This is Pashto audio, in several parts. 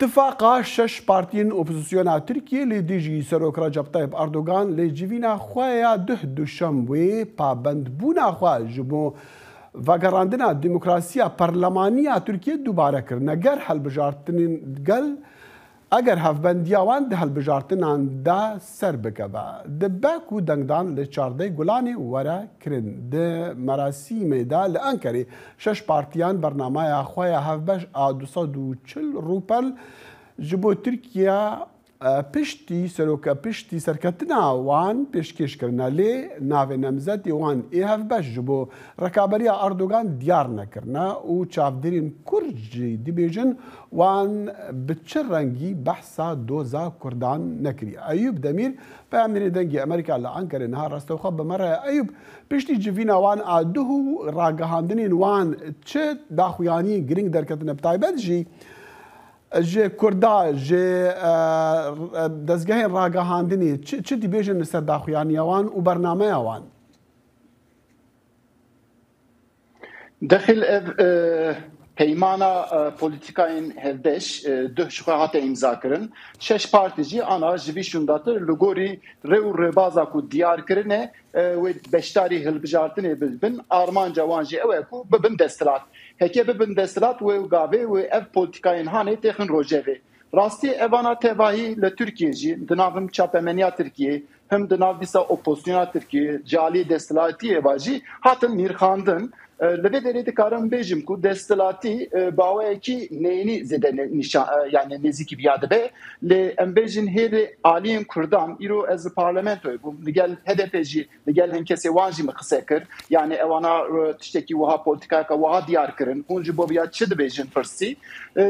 اتفاقا شش پارتین اپوزیسیونا ترکیه لی دیجی سروک رجب طیب اردوغان لی جیوینا خوایا ده دوشنبه پابندبونا خوا جبو وگراندنا دموکراسیا پرلمانیا ترکیه دوباره کرد نگر هلبجارتنین گل اگر هفبندیاوان ده هلبجارتنان دا سر بکبا ده باکو دنگدان لی چارده گلانی ورا کرن ده مراسیم دا لانکری شش پارتیان برنامه خوایا هفبش 240 روپل جبو ترکیه پشتی سروکا پشتی سرکتنا وان پیشکش کرنا لی ناو نمزدی وان ای هفبش جبو رکابریا اردوغان دیار نکرنا و چافدرین کرجی دی بیجن وان بچه رنگی بحثا دوزا کردان نکری ایوب دمیر پیامیر دنگی امریکا لانکر نهار رستوخب بمره ایوب پشتی جوینا وان آدوه راگهاندنین وان چه داخویانی گرینگ درکتن بتایبت جی جه کردا جه دزگاه راگهاندنی چه دی بیجن سر داخویانی وان و برنامه وان داخل پیمانا پولیتیکاین هفدش ده شخصات امضا کرن شش پارتیجی آنها جوی شونداتر لگوری رو ربازا کو دیار کرنه و بشتاری هلبجارتنه ببن آرمان جوانجی اوه کو ببن دستلات هکه ببن دستلات و گاوه و اف پولیتیکاین هانه تخن روجوه راستی اوانا تواهی لترکیه جی دناغم چاپمنیا ترکیه هم دناغ دیسا اپوزیسیونا ترکیه جالی دستلاتی اواجی هاتن میرخاندن لبه دری دکارم بیجم کو دستلاتی باوه کی نینی زده نشان yani نزیکی بیاده به لی امبیجن هیر عالیم کردان ایرو از پارلمنتوی bu نگل HDP'ci نگل هم کسی وانجی مخصه کر yani اوانا تشتکی وها پولیتیکا که وها دیار کرن اونجی بو بیاد چه دبیجن فرسی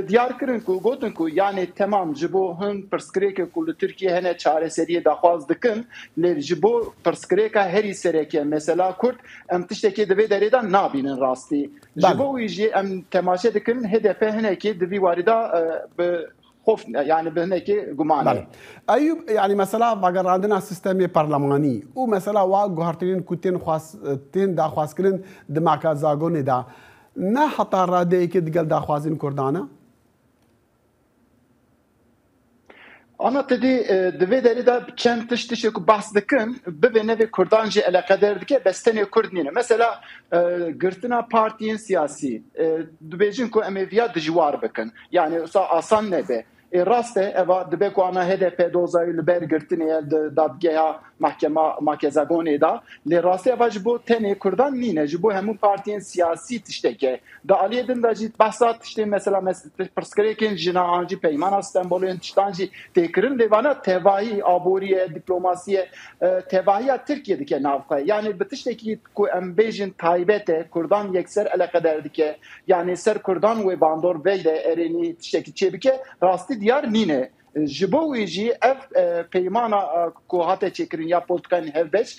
دیار کرن کو گوتن کو yani تمام جبو هم پرسکری که کل ترکیه هنه چاره سریه دخواست دکن لی جبو پرسکری که هری سریه که مثلا کرد ام تشتکی دبی دریدن نابی راستی جبو ویجی ام تماشا دکن هدف هنه کی دوی واردا خوف يعني بهناك قمانه ايوب يعني مثلا اگر عندنا سيستم برلماني ومثلا واغهرتين كوتين خواستين دا خواستكن دماكا زاغون دا نه حتى راده که دگل دا خوازين كردانا انا تدي دوی داری دا چند تشتشی که بحث دکن ببینه و کردانجی علاقه دکه بستنی کرد نینه مثلا گرتنا پارتیین سیاسی دویجین که امیویا دجوار بکن yani آسان نبه راسته اوا دبه کو انا HDP دوزای لبر گرتنی دادگاه محکمه ماکزگونی دا لی راسته اوا جبو تنی کردان نینه جبو همون پارتیین سیاسی تشتکه دا علیه دن دا جید بحثات تشتی مثلا پرسکری کن جناهانجی پیمان استنبولین تشتانجی تکرین لیوانا تواهی آبوری دیپلوماسی تواهی ترکیه دکه نافقه yani بتشتکی کو امبیجن تایبته کردان یکسر علاقه دردکه yani سر کردان و باندور بیده ارینی تشتکی چه بکه راستی دیار نینه جبو ویجی اف پیمانا کوهات چکرین یا پولتکان هفبش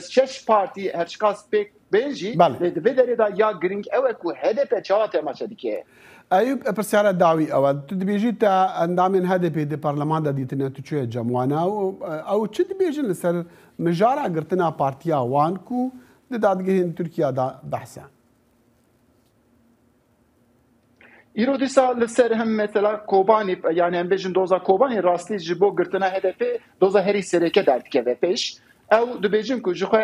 شش پارتی هرچکاس پیک بنجی لدوی داری دا یا گرینگ اوه کو HDP چهات ماشه دیگه ايوب برسالة دعوي اول تدبيجي تا اندامن HDP دي برلمان دا ديتنا تشوي جموانا او تدبيجي لسر مجارة قرتنا بارتيا وانكو دادگهين تركيا دا بحثا ایرو دیسا لسر هم مثلا کوبانی yani embejin doza کوبانی راستی جبو گرتنا HDP doza heri sereke dertke ve peş او دبیجن کو جخه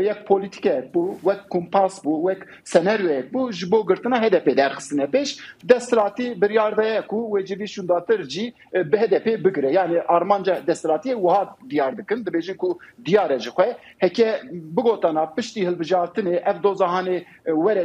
یک پولیتیکه بو و کمپاس بو و سناریو بو جبو گرتنا HDP درخصنه پیش دستراتی بریارده کو و جبی شونداترجی به HDP بگره yani armanca دستراتی وها دیار دکن دبیجن کو دیار جخه هکه بگوتانا پشتی هلبجارتنی اف دوزهانی ور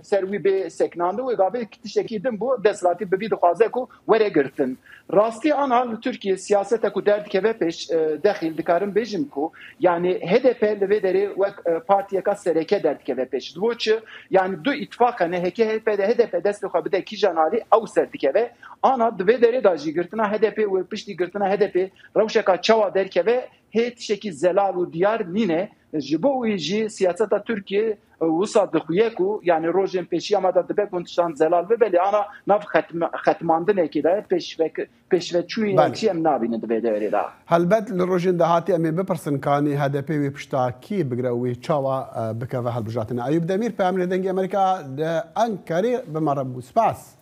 سروی به سکنانده و گابه کتشکی دم بو دستراتی ببی دخوازه کو ور گرتن راستی آنها ترکیه سیاست کو درد که به پیش داخل دکارم بیجم کو yani HDP ve deri ve partiye ka sereke dertke ve peş dvoç yani du ittifaka ne HDP destekha bide ki janali au sertike ve ana ve deri da jigirtna HDP ve pişti girtna HDP rawşaka çava derke ve het şeki zelalu diyar nine jibo ji siyaseta Türkiye وصل دخویکو یعنی روزن پیشی آمده دبه کنتشان زلال ببلی آنا نف ختماندنه که ده پیشوچوی چی ام نابینه دبه داری دا هلبت لروزن دهاتی امی بپرسن کانی HDP وی پشتا کی بگره وی چاوا بکوه هلبجاتنا ایوب دمیر پیامل دنگی امریکا ده انکاری بمربو سپاس